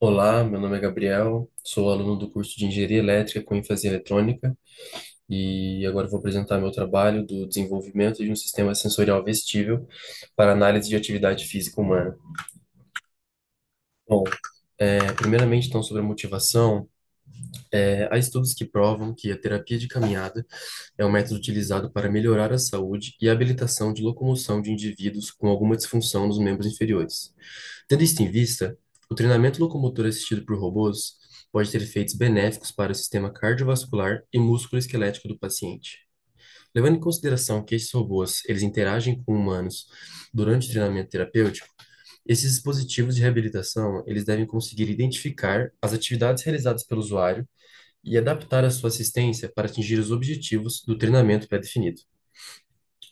Olá, meu nome é Gabriel, sou aluno do curso de Engenharia Elétrica com ênfase em Eletrônica e agora vou apresentar meu trabalho do desenvolvimento de um sistema sensorial vestível para análise de atividade física humana. Bom, primeiramente, então, sobre a motivação, há estudos que provam que a terapia de caminhada é um método utilizado para melhorar a saúde e a habilitação de locomoção de indivíduos com alguma disfunção nos membros inferiores. Tendo isto em vista, o treinamento locomotor assistido por robôs pode ter efeitos benéficos para o sistema cardiovascular e músculo-esquelético do paciente. Levando em consideração que esses robôs eles interagem com humanos durante o treinamento terapêutico, esses dispositivos de reabilitação eles devem conseguir identificar as atividades realizadas pelo usuário e adaptar a sua assistência para atingir os objetivos do treinamento pré-definido.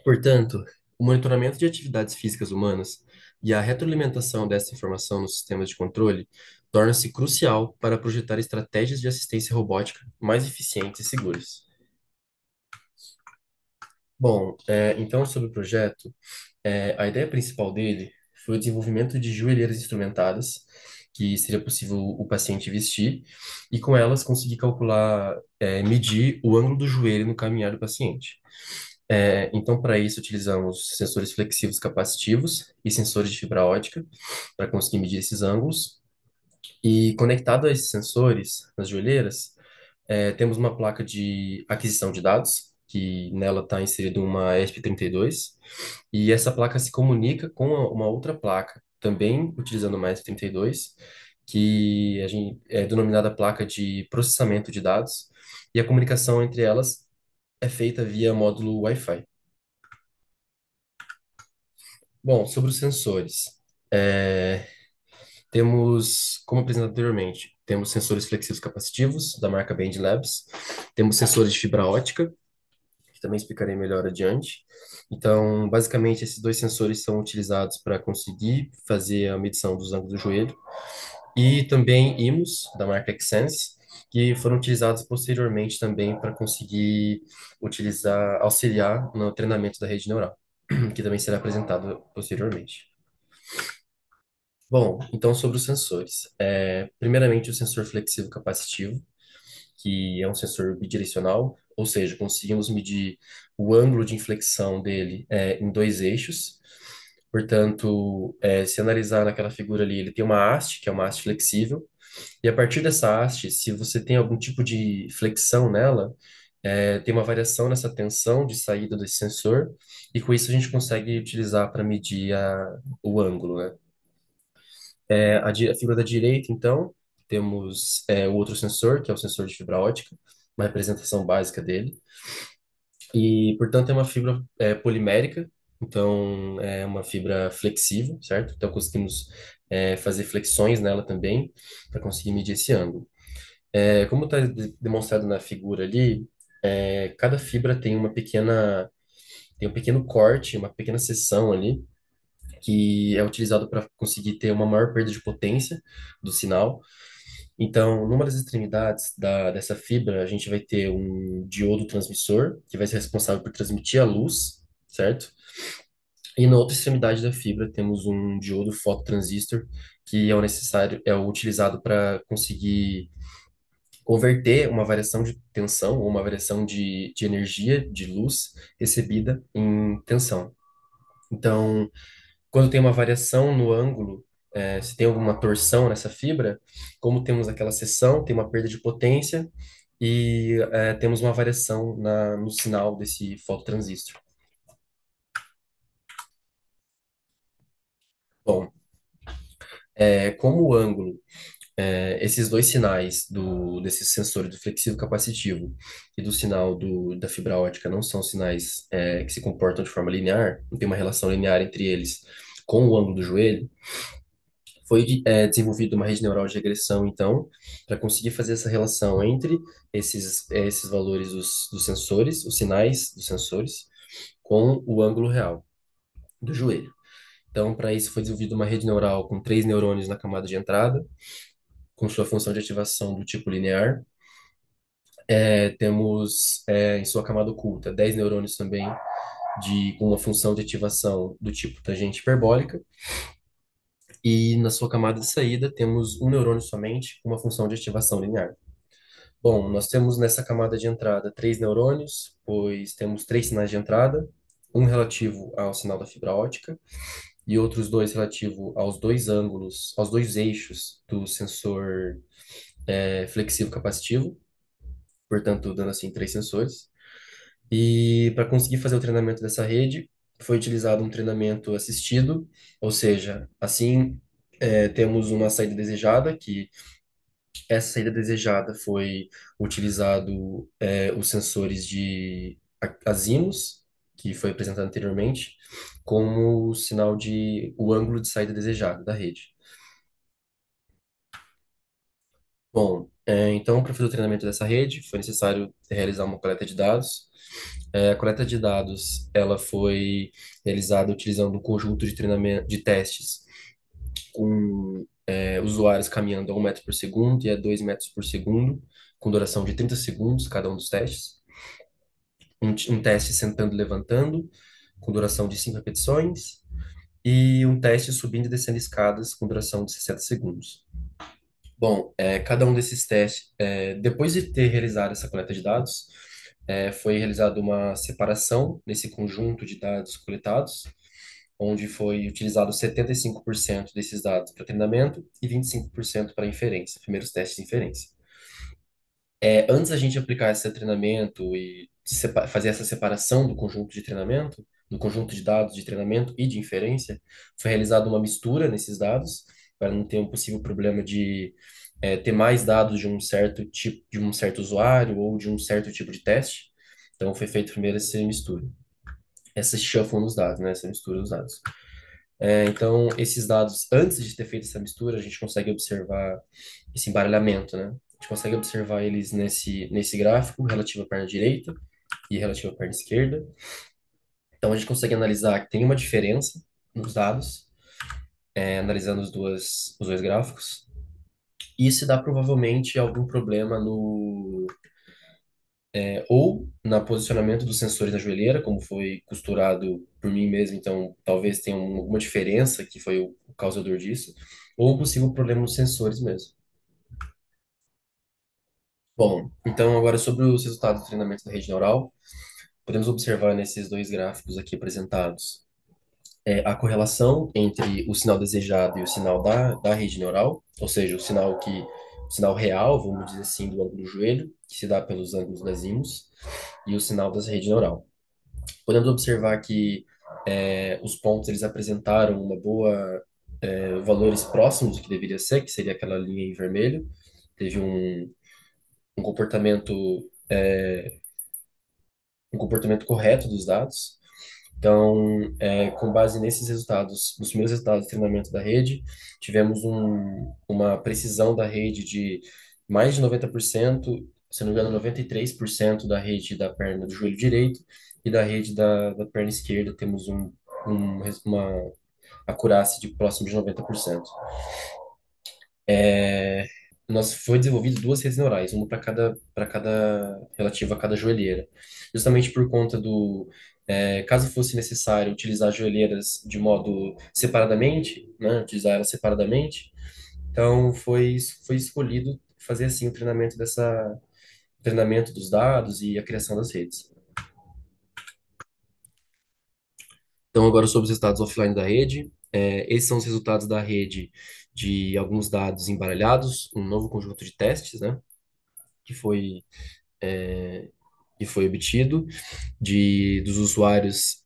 Portanto, o monitoramento de atividades físicas humanas e a retroalimentação dessa informação nos sistemas de controle torna-se crucial para projetar estratégias de assistência robótica mais eficientes e seguras. Bom, então sobre o projeto, a ideia principal dele foi o desenvolvimento de joelheiras instrumentadas, que seria possível o paciente vestir, e com elas conseguir calcular, medir o ângulo do joelho no caminhar do paciente. Então, para isso, utilizamos sensores flexivos capacitivos e sensores de fibra ótica para conseguir medir esses ângulos. E conectado a esses sensores, nas joelheiras, temos uma placa de aquisição de dados, que nela está inserido uma ESP32, e essa placa se comunica com uma outra placa, também utilizando uma ESP32, que a gente, é denominada placa de processamento de dados, e a comunicação entre elas é feita via módulo Wi-Fi. Bom, sobre os sensores. É, temos, como apresentado anteriormente, temos sensores flexivos capacitivos da marca Band Labs, temos sensores de fibra ótica, que também explicarei melhor adiante. Então, basicamente, esses dois sensores são utilizados para conseguir fazer a medição dos ângulos do joelho, e também IMUs, da marca Xsense, que foram utilizados posteriormente também para conseguir auxiliar no treinamento da rede neural, que também será apresentado posteriormente. Bom, então sobre os sensores. Primeiramente, o sensor flexível capacitivo, que é um sensor bidirecional, ou seja, conseguimos medir o ângulo de inflexão dele em dois eixos. Portanto, se analisar naquela figura ali, ele tem uma haste, que é uma haste flexível, e a partir dessa haste, se você tem algum tipo de flexão nela, tem uma variação nessa tensão de saída desse sensor, e com isso a gente consegue utilizar para medir o ângulo, né? A figura da direita, então, temos o outro sensor, que é o sensor de fibra ótica, uma representação básica dele. E, portanto, é uma fibra polimérica, então é uma fibra flexível, certo? Então conseguimos fazer flexões nela também, para conseguir medir esse ângulo. Como está demonstrado na figura ali, cada fibra tem um pequeno corte, uma pequena seção ali, que é utilizado para conseguir ter uma maior perda de potência do sinal. Então, numa das extremidades dessa fibra, a gente vai ter um diodo transmissor, que vai ser responsável por transmitir a luz, certo? E na outra extremidade da fibra temos um diodo fototransistor, que é o utilizado para conseguir converter uma variação de tensão ou uma variação de energia, de luz, recebida em tensão. Então, quando tem uma variação no ângulo, se tem alguma torção nessa fibra, como temos aquela seção, tem uma perda de potência e temos uma variação no sinal desse fototransistor. Bom, como o ângulo, esses dois sinais desse sensor do flexível capacitivo e do sinal da fibra ótica não são sinais que se comportam de forma linear, não tem uma relação linear entre eles com o ângulo do joelho. Foi desenvolvida uma rede neural de regressão, então, para conseguir fazer essa relação entre esses valores dos sensores, os sinais dos sensores, com o ângulo real do joelho. Então, para isso, foi desenvolvida uma rede neural com três neurônios na camada de entrada, com sua função de ativação do tipo linear. Temos, em sua camada oculta, 10 neurônios também com uma função de ativação do tipo tangente hiperbólica. E na sua camada de saída temos um neurônio somente com uma função de ativação linear. Bom, nós temos nessa camada de entrada três neurônios, pois temos três sinais de entrada, um relativo ao sinal da fibra ótica e outros dois relativo aos dois ângulos, aos dois eixos do sensor flexível capacitivo, portanto, dando assim três sensores. E para conseguir fazer o treinamento dessa rede, foi utilizado um treinamento assistido, ou seja, assim temos uma saída desejada, que essa saída desejada foi utilizado os sensores de azimos, que foi apresentado anteriormente, como o sinal de o ângulo de saída desejado da rede. Bom, então, para fazer o treinamento dessa rede, foi necessário realizar uma coleta de dados. A coleta de dados, ela foi realizada utilizando um conjunto de treinamento, de testes com usuários caminhando a 1 metro por segundo e a 2 metros por segundo, com duração de 30 segundos cada um dos testes. Um teste sentando e levantando, com duração de 5 repetições, e um teste subindo e descendo escadas, com duração de 60 segundos. Bom, cada um desses testes, depois de ter realizado essa coleta de dados, foi realizada uma separação nesse conjunto de dados coletados, onde foi utilizado 75% desses dados para treinamento e 25% para inferência, primeiros testes de inferência. Antes da gente aplicar esse treinamento e fazer essa separação do conjunto de treinamento, do conjunto de dados de treinamento e de inferência, foi realizada uma mistura nesses dados para não ter um possível problema de ter mais dados de um certo tipo, de um certo usuário ou de um certo tipo de teste. Então foi feito primeiro essa mistura, essa shuffle nos dados, né? Essa mistura dos dados. Então, esses dados, antes de ter feito essa mistura, a gente consegue observar esse embaralhamento, né? A gente consegue observar eles nesse gráfico relativo à perna direita e relativo à perna esquerda. Então, a gente consegue analisar que tem uma diferença nos dados, analisando os dois gráficos. E se dá provavelmente algum problema ou na posicionamento dos sensores na joelheira, como foi costurado por mim mesmo, então talvez tenha alguma diferença que foi o causador disso, ou um possível problema nos sensores mesmo. Bom, então agora sobre os resultados do treinamento da rede neural, podemos observar nesses dois gráficos aqui apresentados a correlação entre o sinal desejado e o sinal da rede neural, ou seja, o sinal real, vamos dizer assim, do ângulo do joelho, que se dá pelos ângulos das ímãs, e o sinal da rede neural. Podemos observar que os pontos eles apresentaram uma boa valores próximos do que deveria ser, que seria aquela linha em vermelho. Teve um comportamento um comportamento correto dos dados. Então, com base nesses resultados, nos primeiros resultados do treinamento da rede, tivemos uma precisão da rede de mais de 90%, se não me engano, 93% da rede da perna do joelho direito e da rede da perna esquerda temos uma acurácia de próximo de 90%. Foi desenvolvido duas redes neurais, uma para cada relativa a cada joelheira, justamente por conta caso fosse necessário utilizar joelheiras de modo separadamente, né, utilizar elas separadamente, então foi escolhido fazer assim o treinamento dos dados e a criação das redes. Então agora sobre os resultados offline da rede, esses são os resultados da rede de alguns dados embaralhados, um novo conjunto de testes, né, que foi é, que foi obtido dos usuários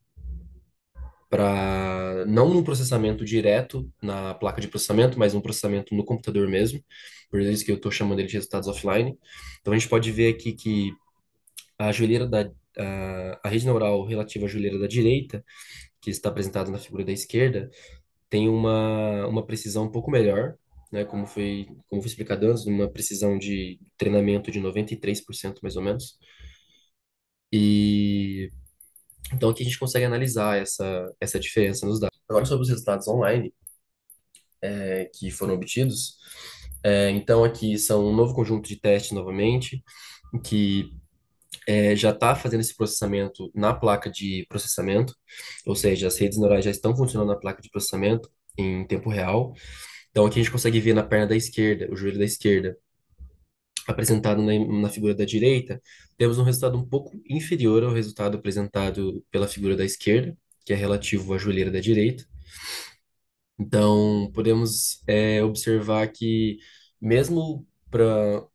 para não num processamento direto na placa de processamento, mas um processamento no computador mesmo. Por isso que eu estou chamando ele de resultados offline. Então a gente pode ver aqui que a joelheira a rede neural relativa à joelheira da direita, que está apresentada na figura da esquerda, tem uma precisão um pouco melhor, né, como foi explicado antes, uma precisão de treinamento de 93% mais ou menos. E então aqui a gente consegue analisar essa diferença nos dados. Agora sobre os resultados online que foram obtidos. Então aqui são um novo conjunto de testes novamente, que já está fazendo esse processamento na placa de processamento, ou seja, as redes neurais já estão funcionando na placa de processamento, em tempo real. Então aqui a gente consegue ver na perna da esquerda, o joelho da esquerda, apresentado na figura da direita, temos um resultado um pouco inferior ao resultado apresentado pela figura da esquerda, que é relativo à joelheira da direita. Então, podemos observar que, mesmo para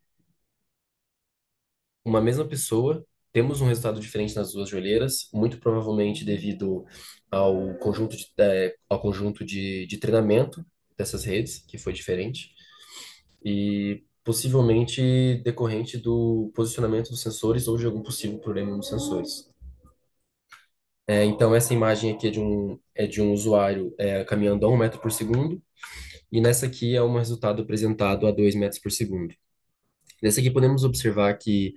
uma mesma pessoa, temos um resultado diferente nas duas joelheiras, muito provavelmente devido ao conjunto de treinamento dessas redes, que foi diferente, e possivelmente decorrente do posicionamento dos sensores ou de algum possível problema nos sensores. Então, essa imagem aqui é de um usuário caminhando a 1 metro por segundo, e nessa aqui é um resultado apresentado a 2 metros por segundo. Nessa aqui podemos observar que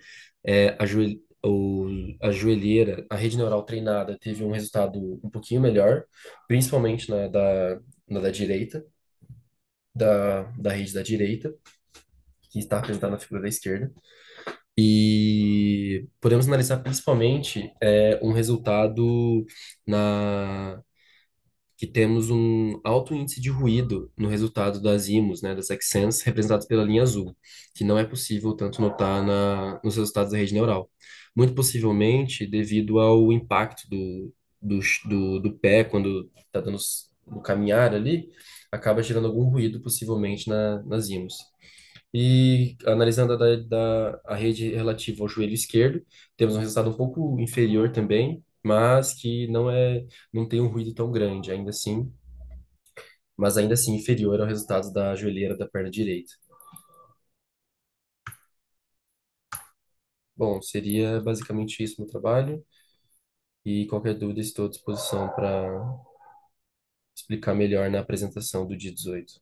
a joelheira, a rede neural treinada teve um resultado um pouquinho melhor, principalmente na da direita, da rede da direita, que está apresentada na figura da esquerda. E podemos analisar principalmente um resultado na que temos um alto índice de ruído no resultado das IMUs, né, das Xsens, representados pela linha azul, que não é possível tanto notar nos resultados da rede neural. Muito possivelmente devido ao impacto do pé quando está dando no caminhar ali, acaba gerando algum ruído possivelmente nas IMUs. E analisando a rede relativa ao joelho esquerdo, temos um resultado um pouco inferior também, mas que não tem um ruído tão grande, ainda assim inferior ao resultado da joelheira da perna direita. Bom, seria basicamente isso no trabalho, e qualquer dúvida estou à disposição para explicar melhor na apresentação do dia 18.